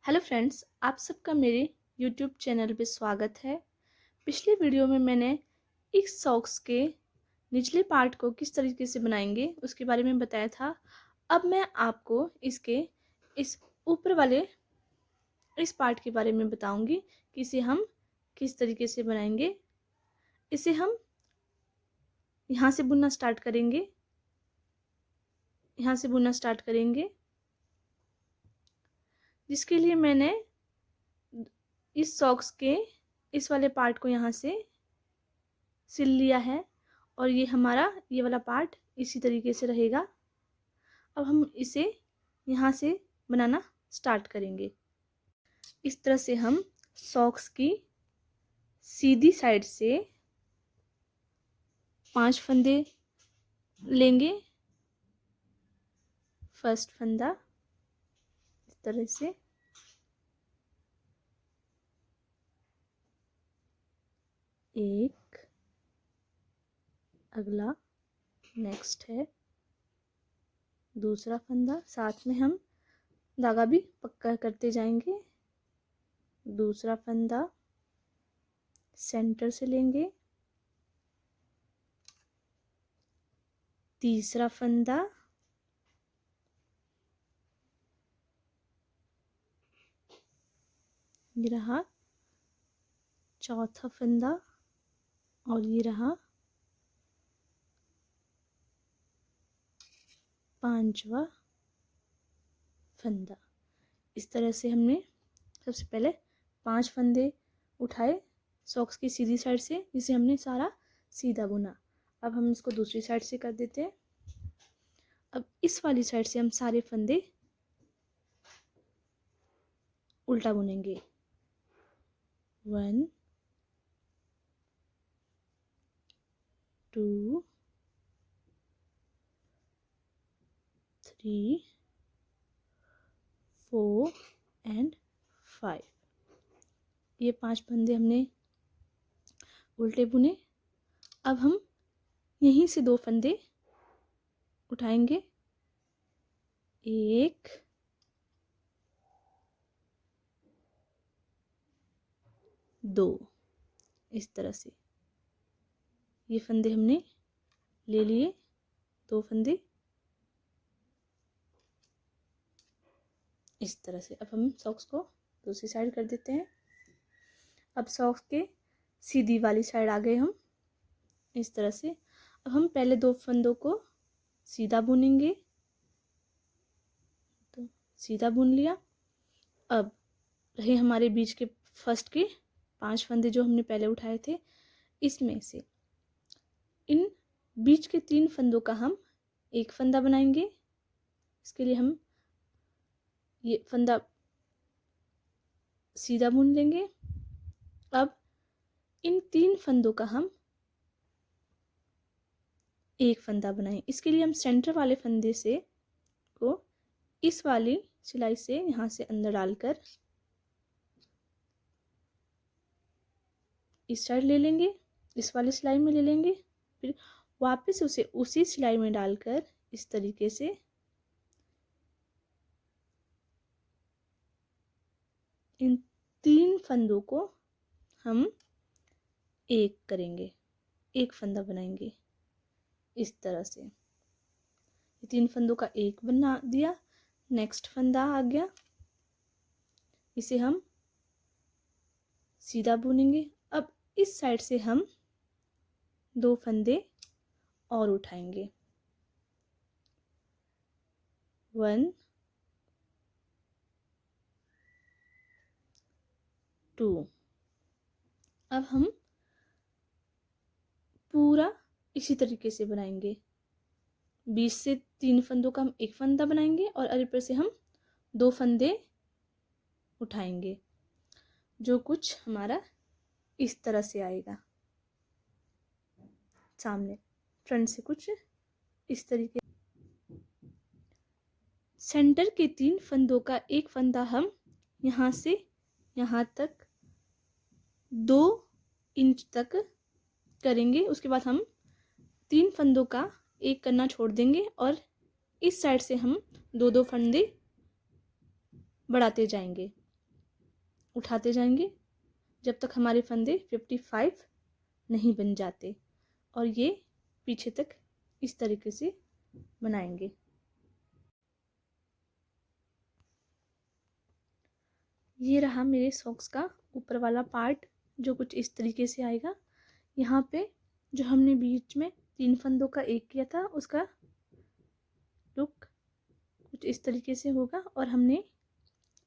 Hello friends, आप सबका मेरे यूट्यूब चैनल पे स्वागत है। पिछली वीडियो में मैंने इस सॉक्स के निचले पार्ट को किस तरीके से बनाएंगे उसके बारे में बताया था। अब मैं आपको इसके इस ऊपर वाले इस पार्ट के बारे में बताऊंगी कि इसे हम किस तरीके से बनाएंगे। इसे हम यहाँ से बुनना स्टार्ट करेंगे, यहाँ से बुनना स्टार्ट करेंगे, जिसके लिए मैंने इस सॉक्स के इस वाले पार्ट को यहाँ से सिल लिया है और ये हमारा ये वाला पार्ट इसी तरीके से रहेगा। अब हम इसे यहाँ से बनाना स्टार्ट करेंगे। इस तरह से हम सॉक्स की सीधी साइड से 5 फंदे लेंगे। फर्स्ट फंदा इस तरह से, एक, अगला नेक्स्ट है दूसरा फंदा, साथ में हम धागा भी पक्का करते जाएंगे। दूसरा फंदा सेंटर से लेंगे, तीसरा फंदा, ये रहा चौथा फंदा और ये रहा पांचवा फंदा। इस तरह से हमने सबसे पहले 5 फंदे उठाए सॉक्स की सीधी साइड से, जिसे हमने सारा सीधा बुना। अब हम इसको दूसरी साइड से कर देते हैं। अब इस वाली साइड से हम सारे फंदे उल्टा बुनेंगे। 1 2 3 4 एंड 5। ये 5 फंदे हमने उल्टे बुने। अब हम यहीं से 2 फंदे उठाएंगे, 1 2, इस तरह से ये फंदे हमने ले लिए, 2 फंदे इस तरह से। अब हम सॉक्स को दूसरी साइड कर देते हैं। अब सॉक्स के सीधी वाली साइड आ गए हम इस तरह से। अब हम पहले 2 फंदों को सीधा बुनेंगे, तो सीधा बुन लिया। अब रहे हमारे बीच के फर्स्ट के 5 फंदे जो हमने पहले उठाए थे, इसमें से इन बीच के 3 फंदों का हम एक फंदा बनाएंगे। इसके लिए हम ये फंदा सीधा बुन लेंगे। अब इन 3 फंदों का हम एक फंदा बनाएं। इसके लिए हम सेंटर वाले फंदे से को इस वाली सिलाई से यहाँ से अंदर डालकर इस साइड ले लेंगे, इस वाली सिलाई में ले लेंगे, फिर वापस उसे उसी सिलाई में डालकर इस तरीके से इन 3 फंदों को हम एक करेंगे, एक फंदा बनाएंगे इस तरह से। ये 3 फंदों का एक बना दिया। नेक्स्ट फंदा आ गया, इसे हम सीधा बुनेंगे। अब इस साइड से हम 2 फंदे और उठाएंगे, 1 2। अब हम पूरा इसी तरीके से बनाएंगे। बीच से 3 फंदों का हम एक फंदा बनाएंगे और अरे पर से हम 2 फंदे उठाएंगे, जो कुछ हमारा इस तरह से आएगा। सामने फ्रंट से कुछ इस तरीके। सेंटर के 3 फंदों का एक फंदा हम यहाँ से यहाँ तक 2 इंच तक करेंगे। उसके बाद हम 3 फंदों का एक करना छोड़ देंगे और इस साइड से हम 2 फंदे बढ़ाते जाएंगे। उठाते जाएंगे जब तक हमारे फंदे 55 नहीं बन जाते, और ये पीछे तक इस तरीके से बनाएंगे। ये रहा मेरे सॉक्स का ऊपर वाला पार्ट, जो कुछ इस तरीके से आएगा। यहाँ पे जो हमने बीच में 3 फंदों का एक किया था, उसका लुक कुछ इस तरीके से होगा। और हमने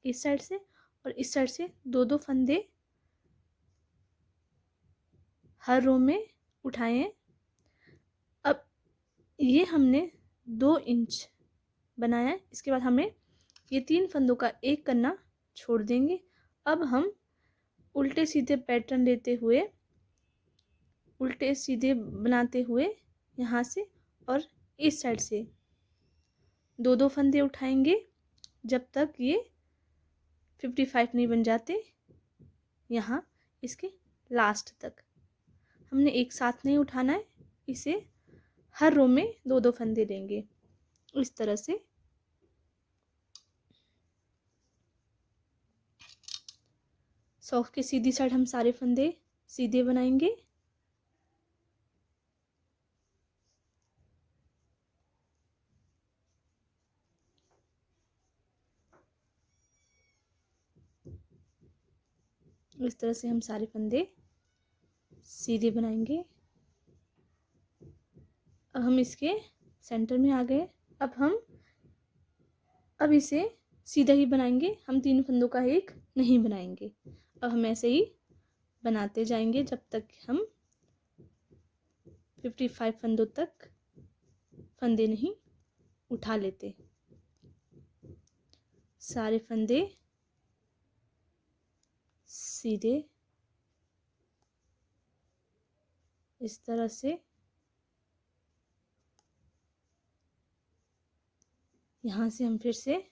इस साइड से और इस साइड से 2-2 फंदे हर रो में उठाए हैं। अब ये हमने 2 इंच बनाया है। इसके बाद हमें ये 3 फंदों का एक करना छोड़ देंगे। अब हम उल्टे सीधे पैटर्न लेते हुए, उल्टे सीधे बनाते हुए यहाँ से और इस साइड से 2-2 फंदे उठाएंगे जब तक ये 55 नहीं बन जाते। यहाँ इसके लास्ट तक हमने एक साथ नहीं उठाना है, इसे हर रो में 2-2 फंदे लेंगे इस तरह से। सॉक्स की सीधी साइड हम सारे फंदे सीधे बनाएंगे। इस तरह से हम सारे फंदे सीधे बनाएंगे। अब हम इसके सेंटर में आ गए। अब इसे सीधा ही बनाएंगे, हम 3 फंदों का एक नहीं बनाएंगे। अब हम ऐसे ही बनाते जाएंगे जब तक हम 55 फंदों तक फंदे नहीं उठा लेते। सारे फंदे सीधे इस तरह से। यहाँ से हम फिर से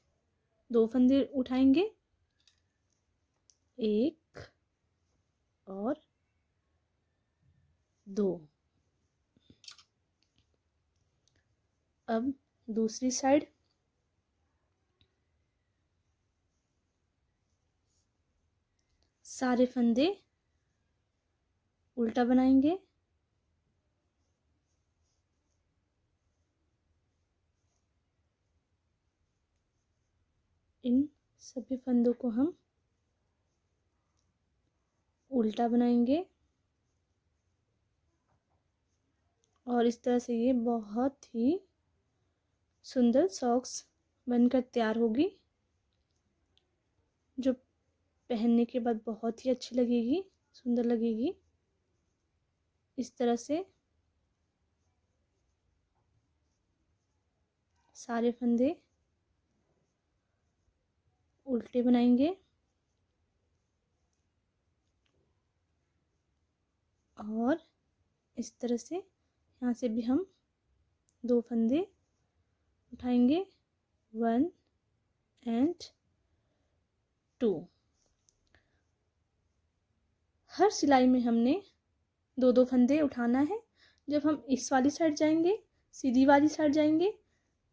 2 फंदे उठाएंगे, 1 और 2। अब दूसरी साइड सारे फंदे उल्टा बनाएंगे। इन सभी फंदों को हम उल्टा बनाएंगे और इस तरह से ये बहुत ही सुंदर सॉक्स बनकर तैयार होगी, जो पहनने के बाद बहुत ही अच्छी लगेगी, सुंदर लगेगी। इस तरह से सारे फंदे उल्टे बनाएंगे और इस तरह से यहाँ से भी हम 2 फंदे उठाएंगे, 1 एंड 2। हर सिलाई में हमने 2-2 फंदे उठाना है। जब हम इस वाली साइड जाएंगे, सीधी वाली साइड जाएंगे,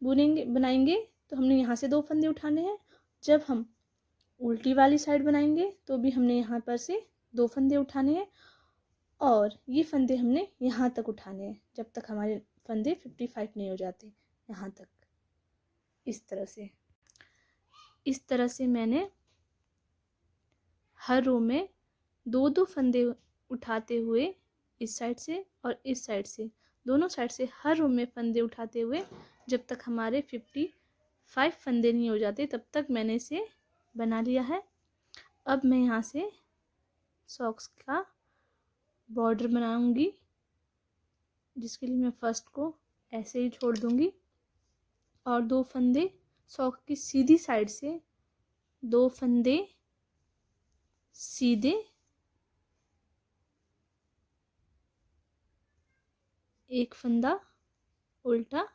बुनेंगे बनाएंगे, तो हमने यहाँ से 2 फंदे उठाने हैं। जब हम उल्टी वाली साइड बनाएंगे तो भी हमने यहाँ पर से 2 फंदे उठाने हैं और ये फंदे हमने यहाँ तक उठाने हैं जब तक हमारे फंदे 55 नहीं हो जाते, यहाँ तक। इस तरह से मैंने हर रो में 2-2 फंदे उठाते हुए इस साइड से और इस साइड से, दोनों साइड से हर रो में फंदे उठाते हुए जब तक हमारे 55 फंदे नहीं हो जाते तब तक मैंने इसे बना लिया है। अब मैं यहाँ से सॉक्स का बॉर्डर बनाऊंगी, जिसके लिए मैं फर्स्ट को ऐसे ही छोड़ दूंगी और 2 फंदे सॉक्स की सीधी साइड से, 2 फंदे सीधे, 1 फंदा उल्टा,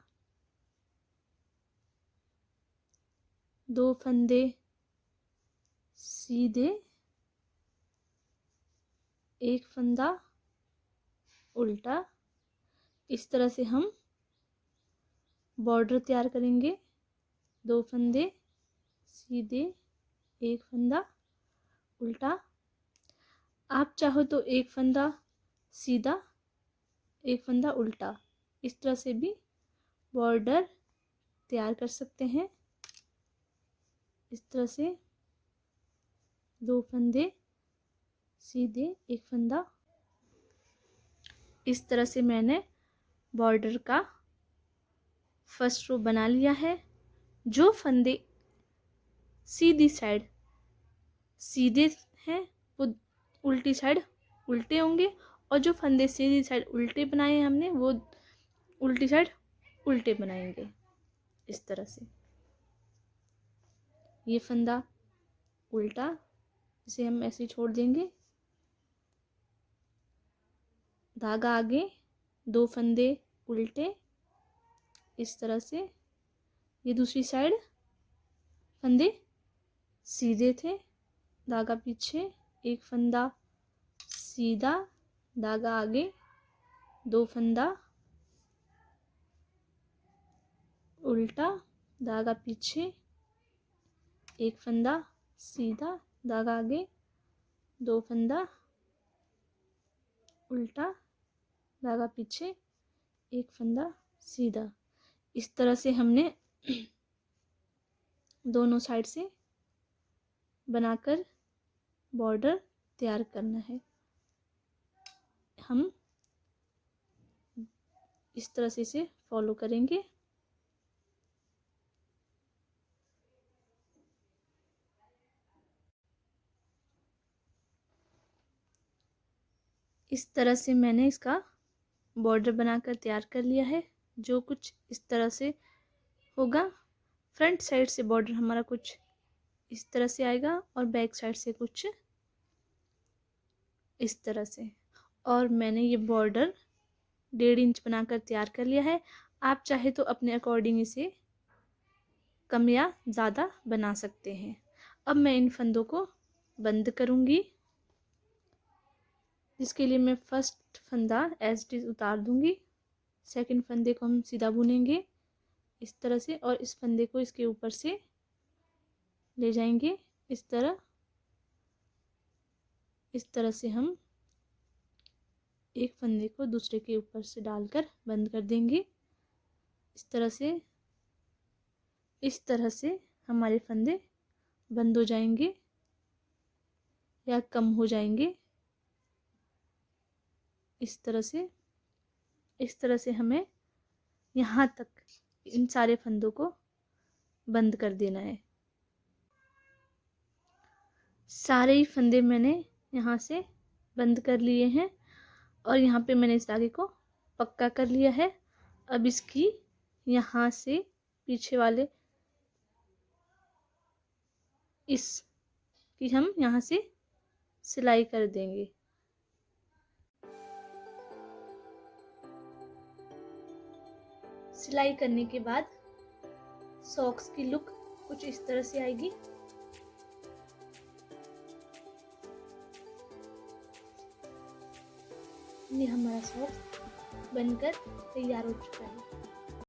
2 फंदे सीधे, 1 फंदा उल्टा। इस तरह से हम बॉर्डर तैयार करेंगे। 2 फंदे सीधे, 1 फंदा उल्टा। आप चाहो तो एक फंदा सीधा, एक फंदा उल्टा, इस तरह से भी बॉर्डर तैयार कर सकते हैं। इस तरह से 2 फंदे सीधे, एक फंदा। इस तरह से मैंने बॉर्डर का फर्स्ट रो बना लिया है। जो फंदे सीधी साइड सीधे हैं वो उल्टी साइड उल्टे होंगे, और जो फंदे सीधी साइड उल्टे बनाए हैं हमने वो उल्टी साइड उल्टे बनाएंगे। इस तरह से ये फंदा उल्टा, इसे हम ऐसे ही छोड़ देंगे। धागा आगे, 2 फंदे उल्टे, इस तरह से। ये दूसरी साइड फंदे सीधे थे, धागा पीछे, एक फंदा सीधा, धागा आगे, 2 फंदा उल्टा, धागा पीछे, एक फंदा सीधा, धागा आगे, 2 फंदा उल्टा, धागा पीछे, एक फंदा सीधा। इस तरह से हमने दोनों साइड से बनाकर बॉर्डर तैयार करना है। हम इस तरह से इसे फॉलो करेंगे। इस तरह से मैंने इसका बॉर्डर बनाकर तैयार कर लिया है, जो कुछ इस तरह से होगा। फ्रंट साइड से बॉर्डर हमारा कुछ इस तरह से आएगा और बैक साइड से कुछ इस तरह से। और मैंने ये बॉर्डर 1.5 इंच बनाकर तैयार कर लिया है। आप चाहे तो अपने अकॉर्डिंग इसे कम या ज़्यादा बना सकते हैं। अब मैं इन फंदों को बंद करूँगी, जिसके लिए मैं फर्स्ट फंदा एज इट इज़ उतार दूँगी। सेकंड फंदे को हम सीधा बुनेंगे इस तरह से, और इस फंदे को इसके ऊपर से ले जाएंगे इस तरह से हम एक फंदे को दूसरे के ऊपर से डालकर बंद कर देंगे। इस तरह से हमारे फंदे बंद हो जाएंगे या कम हो जाएंगे। इस तरह से हमें यहाँ तक इन सारे फंदों को बंद कर देना है। सारे ही फंदे मैंने यहाँ से बंद कर लिए हैं और यहाँ पे मैंने इस धागे को पक्का कर लिया है। अब इसकी यहाँ से पीछे वाले इसकी हम यहाँ से सिलाई कर देंगे। सिलाई करने के बाद सॉक्स की लुक कुछ इस तरह से आएगी। ये हमारा सॉक्स बनकर तैयार हो चुका है।